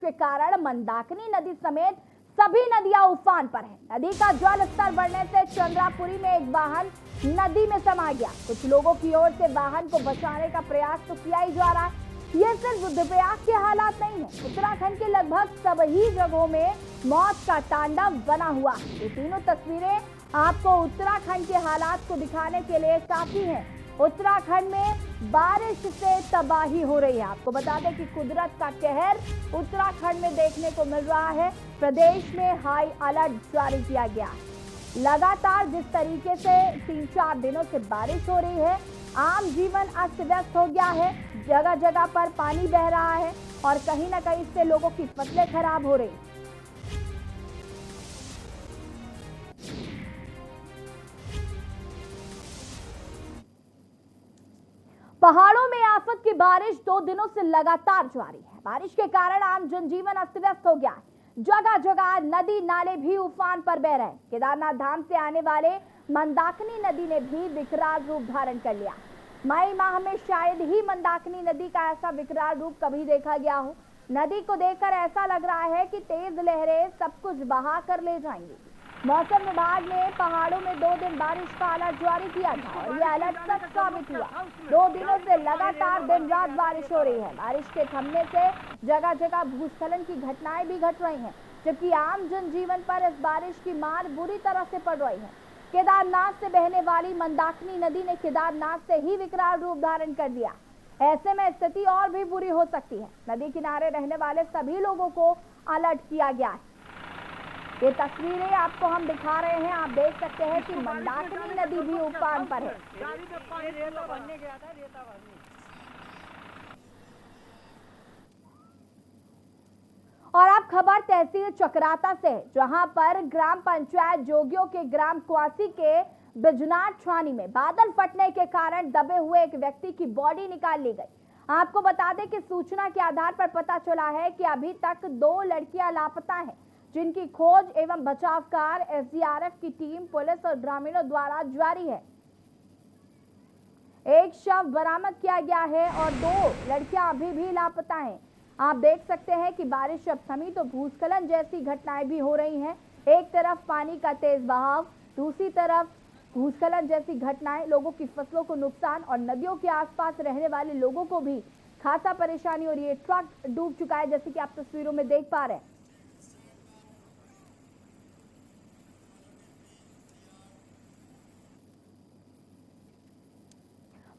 के कारण मंदाकिनी नदी समेत सभी नदियां उफान पर हैं। नदी का जल स्तर बढ़ने से चंद्रापुरी में एक वाहन नदी में समा गया। कुछ लोगों की ओर से वाहन को बचाने का प्रयास तो किया ही जा रहा है। ये सिर्फ रुद्रप्रयाग के हालात नहीं है, उत्तराखंड के लगभग सभी जगहों में मौत का तांडव बना हुआ। ये तीनों तस्वीरें आपको उत्तराखंड के हालात को दिखाने के लिए काफी हैं। उत्तराखंड में बारिश से तबाही हो रही है। आपको बता दें कि कुदरत का कहर उत्तराखंड में देखने को मिल रहा है। प्रदेश में हाई अलर्ट जारी किया गया है। लगातार जिस तरीके से 3-4 दिनों से बारिश हो रही है, आम जीवन अस्त व्यस्त हो गया है। जगह जगह पर पानी बह रहा है और कहीं ना कहीं से लोगों की फसलें खराब हो रही। पहाड़ों में आफत की बारिश 2 दिनों से लगातार जारी है। बारिश के कारण आम जनजीवन अस्त व्यस्त हो गया है। जगह जगह नदी नाले भी उफान पर बह रहे हैं। केदारनाथ धाम से आने वाले मंदाकिनी नदी ने भी विकराल रूप धारण कर लिया। मई माह में शायद ही मंदाकिनी नदी का ऐसा विकराल रूप कभी देखा गया हो। नदी को देखकर ऐसा लग रहा है कि तेज लहरें सब कुछ बहा कर ले जाएंगी। मौसम विभाग ने पहाड़ों में 2 दिन बारिश का अलर्ट जारी किया था और यह अलर्ट सच साबित हुआ। 2 दिनों से लगातार दिन रात बारिश हो रही है। बारिश के थमने से जगह जगह भूस्खलन की घटनाएं भी घट रही हैं, जबकि आम जनजीवन पर इस बारिश की मार बुरी तरह से पड़ रही है। केदारनाथ से बहने वाली मंदाकिनी नदी ने केदारनाथ से ही विकराल रूप धारण कर दिया। ऐसे में स्थिति और भी बुरी हो सकती है। नदी किनारे रहने वाले सभी लोगों को अलर्ट किया गया है। ये तस्वीरें आपको हम दिखा रहे हैं। आप देख सकते हैं कि मंदाकिनी नदी भी उफान पर है। और अब खबर तहसील चक्राता से, जहां पर ग्राम पंचायत जोगियों के ग्राम क्वासी के बिजनाथ छानी में बादल फटने के कारण दबे हुए एक व्यक्ति की बॉडी निकाल ली गई। आपको बता दें कि सूचना के आधार पर पता चला है कि अभी तक 2 लड़कियां लापता हैं, जिनकी खोज एवं बचाव कार्य एसडीआरएफ की टीम, पुलिस और ग्रामीणों द्वारा जारी है। एक शव बरामद किया गया है और 2 लड़कियां अभी भी लापता हैं। आप देख सकते हैं कि बारिश अब थमी तो भूस्खलन जैसी घटनाएं भी हो रही हैं। एक तरफ पानी का तेज बहाव, दूसरी तरफ भूस्खलन जैसी घटनाएं। लोगों की फसलों को नुकसान और नदियों के आसपास रहने वाले लोगों को भी खासा परेशानी हो रही है। ट्रक डूब चुका है, जैसे कि आप तस्वीरों में देख पा रहे हैं।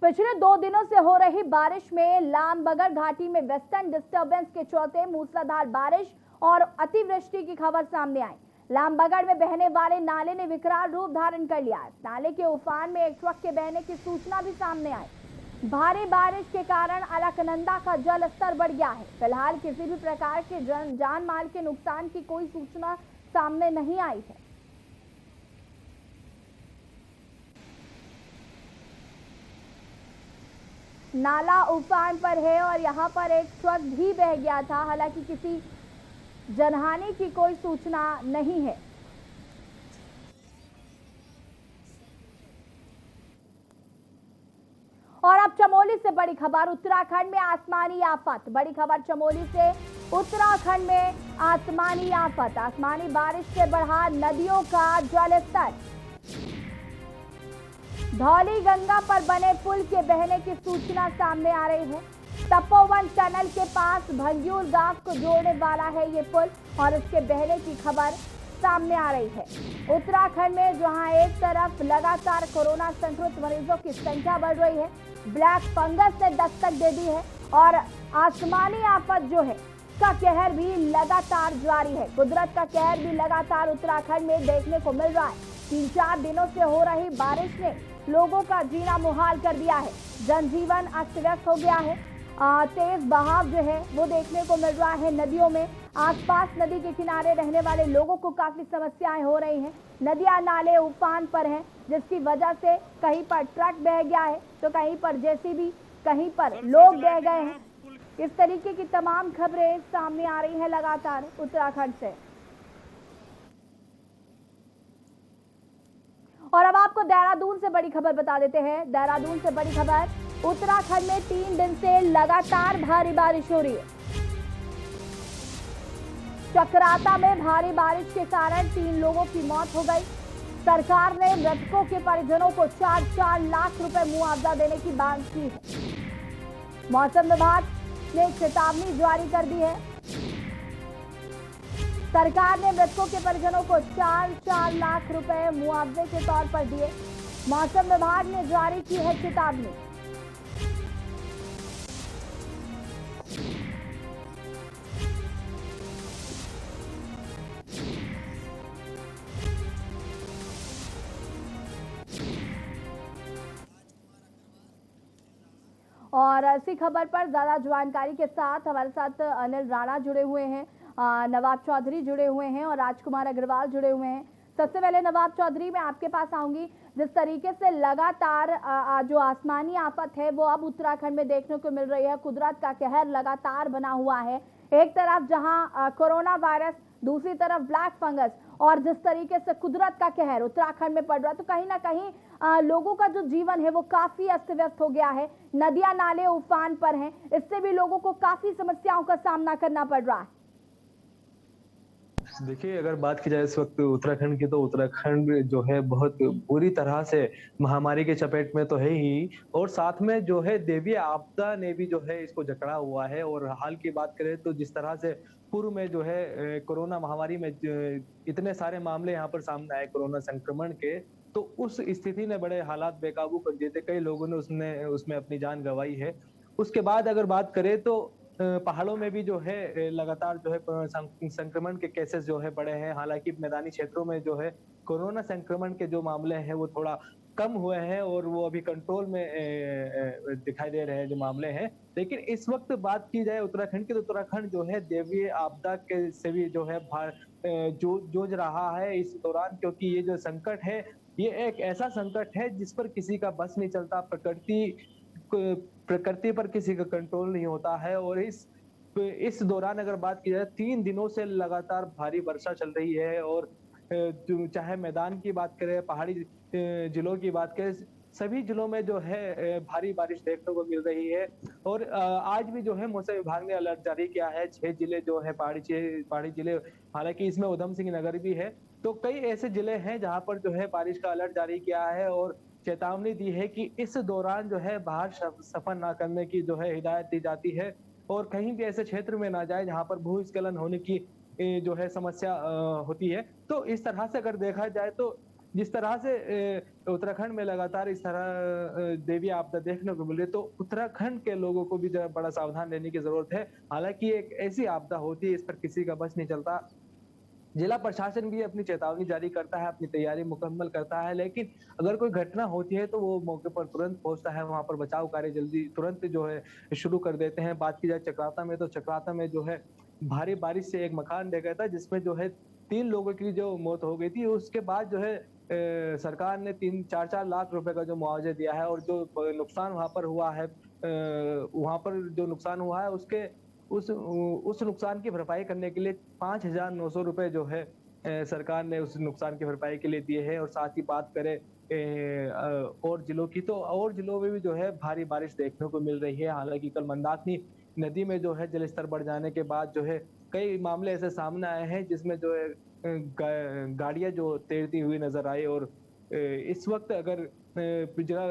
पिछले 2 दिनों से हो रही बारिश में लामबगड़ घाटी में वेस्टर्न डिस्टर्बेंस के चलते मूसलाधार बारिश और अतिवृष्टि की खबर सामने आई। लामबगड़ में बहने वाले नाले ने विकराल रूप धारण कर लिया। नाले के उफान में एक ट्रक के बहने की सूचना भी सामने आई। भारी बारिश के कारण अलकनंदा का जल स्तर बढ़ गया है। फिलहाल किसी भी प्रकार के जान माल के नुकसान की कोई सूचना सामने नहीं आई है। नाला उफान पर है और यहाँ पर एक ट्रक भी बह गया था। हालांकि किसी जनहानि की कोई सूचना नहीं है। और अब चमोली से बड़ी खबर, उत्तराखंड में आसमानी आफत। बड़ी खबर चमोली से, उत्तराखंड में आसमानी आफत। आसमानी बारिश से बढ़ा नदियों का जलस्तर। धौली गंगा पर बने पुल के बहने की सूचना सामने आ रही है। तपोवन टनल के पास भंजूर गांव को जोड़ने वाला है ये पुल और इसके बहने की खबर सामने आ रही है। उत्तराखंड में जहां एक तरफ लगातार कोरोना संक्रमित मरीजों की संख्या बढ़ रही है, ब्लैक फंगस ने दस्तक दे दी है और आसमानी आफत जो है का कहर भी लगातार जारी है। कुदरत का कहर भी लगातार उत्तराखंड में देखने को मिल रहा है। 3-4 दिनों से हो रही बारिश ने लोगों का जीना मुहाल कर दिया है। जनजीवन अस्त व्यस्त हो गया है। तेज बहाव जो है वो देखने को मिल रहा है नदियों में। आसपास नदी के किनारे रहने वाले लोगों को काफी समस्याएं हो रही हैं। नदियां नाले उफान पर हैं, जिसकी वजह से कहीं पर ट्रक बह गया है तो कहीं पर जेसीबी, कहीं पर लोग बह गए हैं। इस तरीके की तमाम खबरें सामने आ रही हैं लगातार उत्तराखंड से। और अब आपको देहरादून से बड़ी खबर बता देते हैं। देहरादून से बड़ी खबर, उत्तराखंड में 3 दिन से लगातार भारी बारिश हो रही है। चक्राता में भारी बारिश के कारण 3 लोगों की मौत हो गई। सरकार ने मृतकों के परिजनों को 4-4 लाख रुपए मुआवजा देने की मांग की है। मौसम विभाग ने चेतावनी जारी कर दी है। सरकार ने मृतकों के परिजनों को 4-4 लाख रुपए मुआवजे के तौर पर दिए। मौसम विभाग ने जारी की है चेतावनी। और इसी खबर पर ज्यादा जानकारी के साथ हमारे साथ अनिल राणा जुड़े हुए हैं, नवाब चौधरी जुड़े हुए हैं और राजकुमार अग्रवाल जुड़े हुए हैं। सबसे पहले नवाब चौधरी, मैं आपके पास आऊंगी। जिस तरीके से लगातार जो आसमानी आफत है वो अब उत्तराखंड में देखने को मिल रही है, कुदरत का कहर लगातार बना हुआ है। एक तरफ जहां कोरोना वायरस, दूसरी तरफ ब्लैक फंगस, और जिस तरीके से कुदरत का कहर उत्तराखंड में पड़ रहा है, तो कहीं ना कहीं लोगों का जो जीवन है वो काफी अस्त व्यस्त हो गया है। नदियां नाले उफान पर हैं, इससे भी लोगों को काफी समस्याओं का सामना करना पड़ रहा है। देखिए, अगर बात की जाए इस वक्त उत्तराखंड की, तो उत्तराखंड जो है बहुत बुरी तरह से महामारी के चपेट में तो है ही, और साथ में जो है दैवीय आपदा ने भी जो है इसको जकड़ा हुआ है। और हाल की बात करें तो जिस तरह से पूर्व में जो है कोरोना महामारी में इतने सारे मामले यहाँ पर सामने आए कोरोना संक्रमण के, तो उस स्थिति ने बड़े हालात बेकाबू कर दिए थे। कई लोगों ने उसमें अपनी जान गंवाई है। उसके बाद अगर बात करें तो पहाड़ों में भी जो है लगातार जो है संक्रमण के केसेस जो है बढ़े हैं। हालांकि मैदानी क्षेत्रों में जो है कोरोना संक्रमण के जो मामले हैं वो थोड़ा कम हुए हैं और वो अभी कंट्रोल में दिखाई दे रहे हैं जो मामले हैं। लेकिन इस वक्त बात की जाए उत्तराखंड की, तो उत्तराखंड जो है दैवीय आपदा के से भी जो है जूझ रहा है इस दौरान, क्योंकि ये जो संकट है ये एक ऐसा संकट है जिस पर किसी का बस नहीं चलता। प्रकृति पर किसी का कंट्रोल नहीं होता है। और इस दौरान अगर बात की जाए, 3 दिनों से लगातार भारी वर्षा चल रही है। और चाहे मैदान की बात करें, पहाड़ी जिलों की बात करें, सभी जिलों में जो है भारी बारिश देखने को मिल रही है। और आज भी जो है मौसम विभाग ने अलर्ट जारी किया है। 6 जिले जो है पहाड़ी जिले, हालांकि इसमें उधम सिंह नगर भी है। तो कई ऐसे जिले हैं जहां पर जो है बारिश का अलर्ट जारी किया है और चेतावनी दी है कि इस दौरान जो है बाहर सफर ना करने की जो है हिदायत दी जाती है। और कहीं भी ऐसे क्षेत्र में ना जाए जहां पर भूस्खलन होने की जो है समस्या होती है। तो इस तरह से अगर देखा जाए तो जिस तरह से उत्तराखंड में लगातार इस तरह दैवीय आपदा देखने को मिल रही है, तो उत्तराखंड के लोगों को भी जो है बड़ा सावधान रहने की जरूरत है। हालांकि एक ऐसी आपदा होती है, इस पर किसी का बस नहीं चलता। जिला प्रशासन भी अपनी चेतावनी जारी करता है, अपनी तैयारी मुकम्मल करता है, लेकिन अगर कोई घटना होती है तो वो मौके पर तुरंत पहुंचता है, वहां पर बचाव कार्य जल्दी तुरंत जो है शुरू कर देते हैं। बात की जाए चक्राता में, तो चक्राता में जो है भारी बारिश से एक मकान ढह गया था, जिसमें जो है 3 लोगों की जो मौत हो गई थी। उसके बाद जो है सरकार ने 3-4 लाख रुपए का जो मुआवजा दिया है। और जो नुकसान वहां पर हुआ है, वहां पर जो नुकसान हुआ है उसके उस नुकसान की भरपाई करने के लिए 5,900 रुपए जो है सरकार ने उस नुकसान की भरपाई के लिए दिए हैं। और साथ ही बात करें और जिलों की, तो और जिलों में भी जो है भारी बारिश देखने को मिल रही है। हालांकि कल मंदाकिनी नदी में जो है जलस्तर बढ़ जाने के बाद जो है कई मामले ऐसे सामने आए हैं जिसमें जो है गाड़ियां जो तैरती हुई नजर आई। और इस वक्त अगर जिला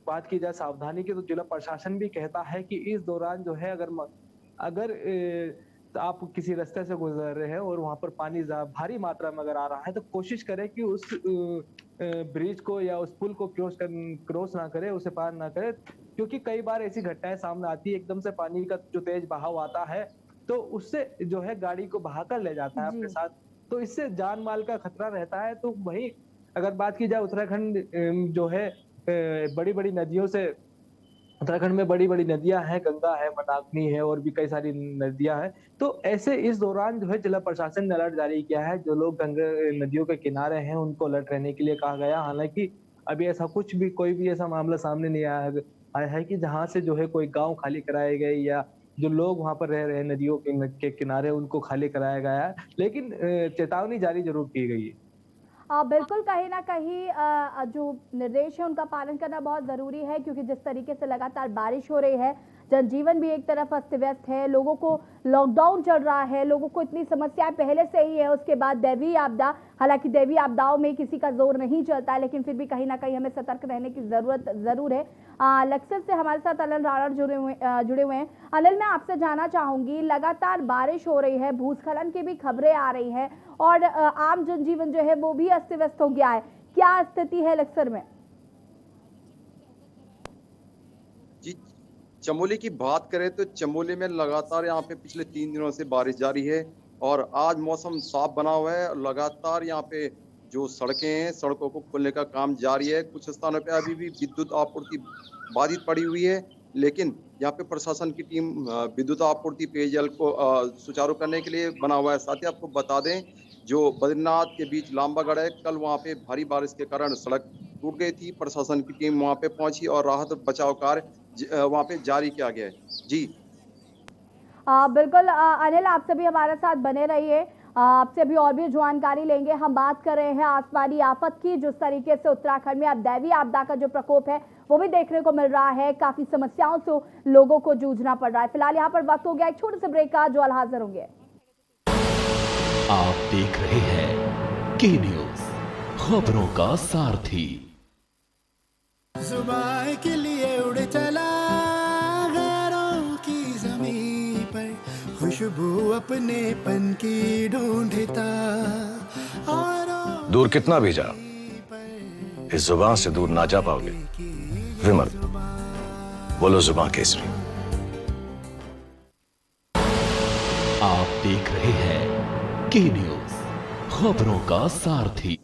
बात की जाए सावधानी की, तो जिला प्रशासन भी कहता है कि इस दौरान जो है अगर तो आप किसी रास्ते से गुजर रहे हैं और वहां पर पानी भारी मात्रा में अगर आ रहा है, तो कोशिश करें कि उस ब्रिज को या उस पुल को क्रॉस ना करें, उसे पार ना करें। क्योंकि कई बार ऐसी घटनाएं सामने आती है, एकदम से पानी का जो तेज बहाव आता है तो उससे जो है गाड़ी को बहाकर ले जाता है जी। अपने साथ, तो इससे जान माल का खतरा रहता है। तो वही अगर बात की जाए उत्तराखंड जो है बड़ी बड़ी नदियों से, उत्तराखंड में बड़ी-बड़ी नदियाँ हैं, गंगा है, मंदाकिनी है और भी कई सारी नदियाँ हैं। तो ऐसे इस दौरान जो है जिला प्रशासन ने अलर्ट जारी किया है। जो लोग गंगा नदियों के किनारे हैं, उनको अलर्ट रहने के लिए कहा गया। हालाँकि अभी ऐसा कोई भी ऐसा मामला सामने नहीं आया है कि जहाँ से जो है कोई गाँव खाली कराए गए या जो लोग वहाँ पर रह रहे हैं नदियों के किनारे, उनको खाली कराया गया है। लेकिन चेतावनी जारी ज़रूर की गई है। बिल्कुल, कहीं न कहीं जो निर्देश है उनका पालन करना बहुत ज़रूरी है, क्योंकि जिस तरीके से लगातार बारिश हो रही है, जनजीवन भी एक तरफ अस्त व्यस्त है, लोगों को लॉकडाउन चल रहा है, लोगों को इतनी समस्याएं पहले से ही है, उसके बाद दैवीय आपदा। हालांकि दैवीय आपदाओं में किसी का जोर नहीं चलता है, लेकिन फिर भी कहीं ना कहीं हमें सतर्क रहने की जरूरत जरूर है। लक्सर से हमारे साथ अनिल राणा जुड़े हुए हैं। अनिल, मैं आपसे जानना चाहूंगी, लगातार बारिश हो रही है, भूस्खलन की भी खबरें आ रही है और आम जनजीवन जो है वो भी अस्त व्यस्त हो गया है। क्या स्थिति है लक्सर में? जी, चमोली की बात करें तो चमोली में लगातार यहाँ पे पिछले 3 दिनों से बारिश जारी है और आज मौसम साफ बना हुआ है। लगातार यहाँ पे जो सड़कें हैं, सड़कों को खोलने का काम जारी है। कुछ स्थानों पे अभी भी विद्युत आपूर्ति बाधित पड़ी हुई है, लेकिन यहाँ पे प्रशासन की टीम विद्युत आपूर्ति पेयजल को सुचारू करने के लिए बना हुआ है। साथ ही आपको बता दें, जो बद्रीनाथ के बीच लांबागढ़ है, कल वहाँ पे भारी बारिश के कारण सड़क टूट गई थी। प्रशासन की टीम वहाँ पे पहुंची और राहत और बचाव कार्य वहाँ पे जारी किया गया है। जी बिल्कुल अनिल, आपसे भी हमारे साथ बने रहिए, आपसे भी और भी जानकारी लेंगे। हम बात कर रहे हैं आसमानी आफत की। जिस तरीके से उत्तराखंड में अब दैवीय आपदा का जो प्रकोप है वो भी देखने को मिल रहा है, काफी समस्याओं से लोगों को जूझना पड़ रहा है। फिलहाल यहाँ पर वक्त हो गया एक छोटे से ब्रेक का, जो हाजिर होंगे। आप देख रहे हैं के न्यूज, खबरों का सारथी। जुबान के लिए उड़ चला गैरों की ज़मीं पर, खुशबू अपने पन की ढूंढता। दूर कितना भी जा, इस जुबान से दूर ना जा पाओगे। विमल, बोलो जुबान केसरी। आप देख रहे हैं के न्यूज, खबरों का सारथी।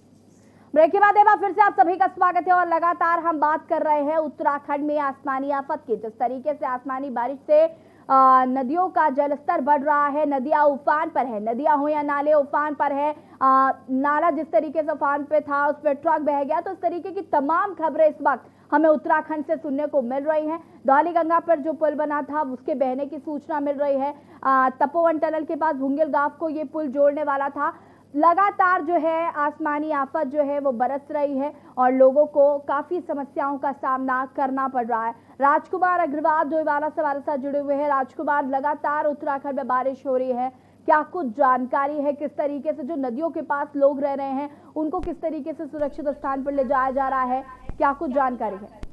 ब्रेक के बाद एक बार फिर से आप सभी का स्वागत है और लगातार हम बात कर रहे हैं उत्तराखंड में आसमानी आफत की। जिस तरीके से आसमानी बारिश से नदियों का जलस्तर बढ़ रहा है, नदियां उफान पर है, नदियां हो या नाले उफान पर है। नाला जिस तरीके से उफान पे था उस पर ट्रक बह गया, तो इस तरीके की तमाम खबरें इस वक्त हमें उत्तराखंड से सुनने को मिल रही हैं। धौलीगंगा पर जो पुल बना था उसके बहने की सूचना मिल रही है। तपोवन टनल के पास भुंगिल गांव को ये पुल जोड़ने वाला था। लगातार जो है आसमानी आफत जो है वो बरस रही है और लोगों को काफी समस्याओं का सामना करना पड़ रहा है। राजकुमार अग्रवाल डोईवाला से हमारे साथ जुड़े हुए हैं। राजकुमार, लगातार उत्तराखंड में बारिश हो रही है, क्या कुछ जानकारी है? किस तरीके से जो नदियों के पास लोग रह रहे हैं उनको किस तरीके से सुरक्षित स्थान पर ले जाया जा रहा है, क्या कुछ जानकारी है?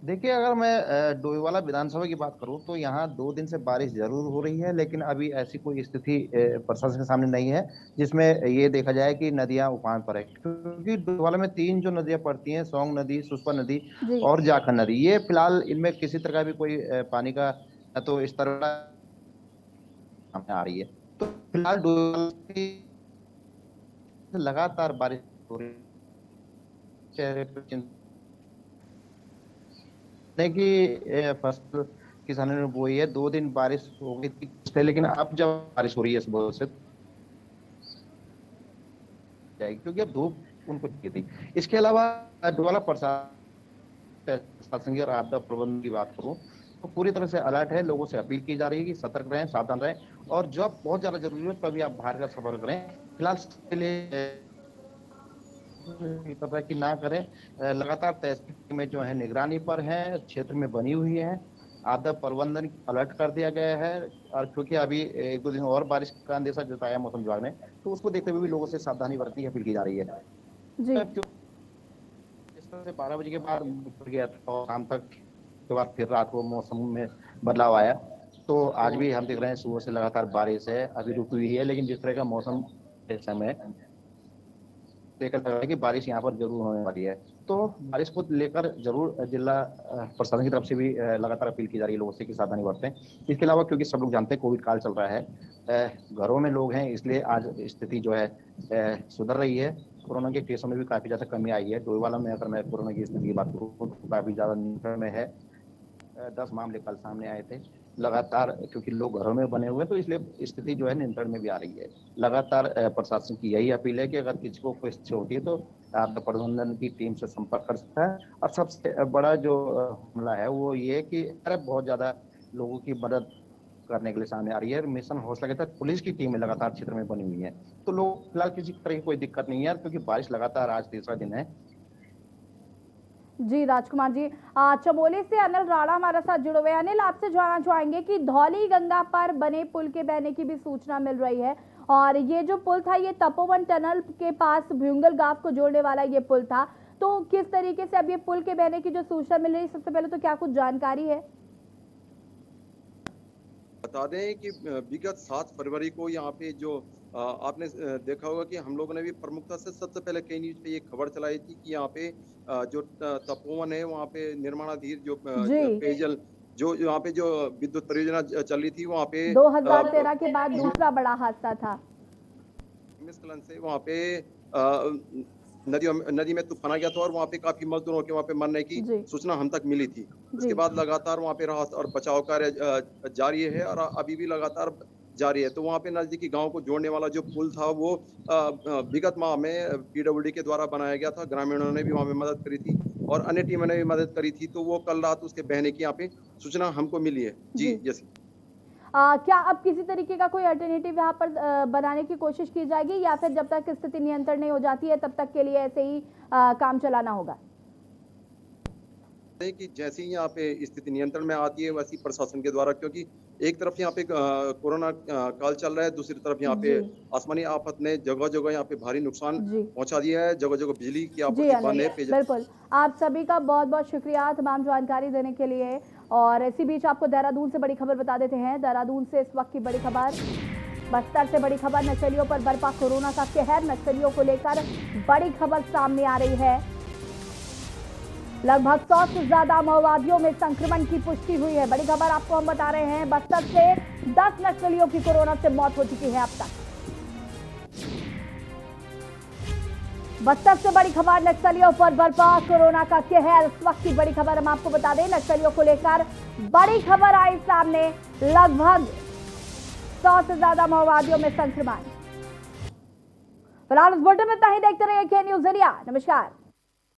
देखिए, अगर मैं डोईवाला विधानसभा की बात करूं तो यहाँ 2 दिन से बारिश जरूर हो रही है, लेकिन अभी ऐसी कोई स्थिति प्रशासन के सामने नहीं है जिसमें ये देखा जाए कि नदियां उफान पर है। क्योंकि डोईवाला में 3 जो नदियां पड़ती हैं, सोंग नदी, सुसपा नदी और जाखन नदी, ये फिलहाल इनमें किसी तरह का भी कोई पानी का तो इस तरह सामने आ रही है। तो फिलहाल डोईवाला लगातार बारिश हो रही है। चेहरे पर कि फसल किसानों ने बोई है, 2 दिन बारिश हो गई थी, लेकिन अब जब बारिश हो रही है सुबह से जाएगी, क्योंकि अब धूप उनको चाहिए थी। इसके अलावा डोईवाला प्रशासन और आपदा प्रबंधन की बात करूं तो पूरी तरह से अलर्ट है। लोगों से अपील की जा रही है कि सतर्क रहें, सावधान रहें और जब बहुत ज्यादा जरूरी है तभी आप बाहर का सफर करें। फिलहाल इसके लिए पता कि ना करें। लगातार तहसील में जो है निगरानी पर है, क्षेत्र में बनी हुई है, आपदा प्रबंधन अलर्ट कर दिया गया है। और क्योंकि अभी 1-2 दिन और बारिश का अंदेशा जताया मौसम विभाग ने, तो उसको देखते हुए भी लोगों से सावधानी बरतने की अपील की जा रही है जी। इस तरह से 12 बजे के बाद गया था और शाम तक के बाद फिर रात को मौसम में बदलाव आया। तो आज भी हम देख रहे हैं सुबह से लगातार बारिश है, अभी रुकी हुई है, लेकिन जिस तरह का मौसम इस समय देखा जा रहा है कि बारिश यहाँ पर जरूर होने वाली है। तो बारिश को लेकर जरूर जिला प्रशासन की तरफ से भी लगातार अपील की जा रही है लोगों से कि सावधानी बरतें। इसके अलावा क्योंकि सब लोग जानते हैं कोविड काल चल रहा है, घरों में लोग हैं, इसलिए आज स्थिति जो है सुधर रही है। कोरोना के केसों में भी काफी ज्यादा कमी आई है। डोईवाला में अगर मैं कोरोना की स्थिति की बात करूँ तो काफी ज्यादा नियंत्रण में है। 10 मामले कल सामने आए थे। लगातार क्योंकि लोग घरों में बने हुए हैं तो इसलिए स्थिति जो है नियंत्रण में भी आ रही है। लगातार प्रशासन की यही अपील है कि अगर किसी को कोई स्थिति होती है तो आपदा प्रबंधन की टीम से संपर्क कर सकता है। और सबसे बड़ा जो हमला है वो ये कि बहुत ज्यादा लोगों की मदद करने के लिए सामने आ रही है। मिशन हौसला के तहत पुलिस की टीमें लगातार क्षेत्र में बनी हुई है। तो लोग फिलहाल किसी तरह की कोई दिक्कत नहीं है, क्योंकि बारिश लगातार आज 3रा दिन है। जी राजकुमार जी, चमोली से अनिल राणा हमारे साथ जुड़े हुए हैं। अनिल, आपसे जानना चाहेंगे कि धौली गंगा पर बने पुल के बहने की भी सूचना मिल रही है, और ये जो पुल था ये तपोवन टनल के पास भ्यूंगल गांव को जोड़ने वाला ये पुल था, तो किस तरीके से अब ये पुल के बहने की जो सूचना मिल रही है, सबसे पहले तो क्या कुछ जानकारी है? बता दें कि विगत 7 फरवरी को यहाँ पे जो आपने देखा होगा कि हम लोगों ने भी प्रमुखता से सबसे पहले कई न्यूज पे ये खबर चलाई थी कि यहाँ पे जो तपोवन है वहाँ पे निर्माणाधीन जो पेयजल जो यहाँ पे जो विद्युत परियोजना चल रही थी वहाँ पे 2013 के बाद दूसरा बड़ा हादसा था। भूस्खलन से वहाँ पे नदी में तूफान आ गया था और वहाँ पे काफी मजदूरों के वहाँ पे मरने की सूचना हम तक मिली थी। उसके बाद लगातार वहाँ पे राहत और बचाव कार्य जारी है और अभी भी लगातार जारी है। तो वहाँ पे नजदीकी गांव को जोड़ने वाला जो पुल था वो विगत माह में पीडब्ल्यूडी के द्वारा बनाया गया था। ग्रामीणों ने भी वहाँ पे मदद करी थी और अन्य टीमों ने भी मदद करी थी। तो वो कल रात उसके बहने की यहाँ पे सूचना हमको मिली है। जी यस। क्या अब किसी तरीके का कोई अल्टरनेटिव यहाँ पर बनाने की कोशिश की जाएगी, या फिर जब तक स्थिति नियंत्रण नहीं हो जाती है तब तक के लिए ऐसे ही काम चलाना होगा? कि जैसे ही यहाँ पे स्थिति नियंत्रण में आती है वैसी प्रशासन के द्वारा, क्योंकि एक तरफ यहाँ पे कोरोना काल चल रहा है, दूसरी तरफ यहाँ पे आसमानी आफत ने जगह जगह यहाँ पे भारी नुकसान पहुंचा दिया है, जगह जगह बिजली की आपूर्ति बंद है। बिल्कुल, आप सभी का बहुत बहुत शुक्रिया तमाम जानकारी देने के लिए। और इसी बीच आपको देहरादून से बड़ी खबर बता देते हैं। देहरादून से इस वक्त की बड़ी खबर, बस्तर से बड़ी खबर, नक्सलियों पर बरपा कोरोना का कहर। नक्सलियों को लेकर बड़ी खबर सामने आ रही है। लगभग 100 से ज्यादा माओवादियों में संक्रमण की पुष्टि हुई है। बड़ी खबर आपको हम बता रहे हैं, बस्तर से 10 नक्सलियों की कोरोना से मौत हो चुकी है अब तक। बस्तर से बड़ी खबर, नक्सलियों पर बरपा कोरोना का कहर। इस वक्त की बड़ी खबर हम आपको बता दें, नक्सलियों को लेकर बड़ी खबर आई सामने। लगभग 100 से ज्यादा माओवादियों में संक्रमण। फिलहाल इस बुलेटिन में इतना ही। देखते रहिए के न्यूज़ इंडिया। नमस्कार।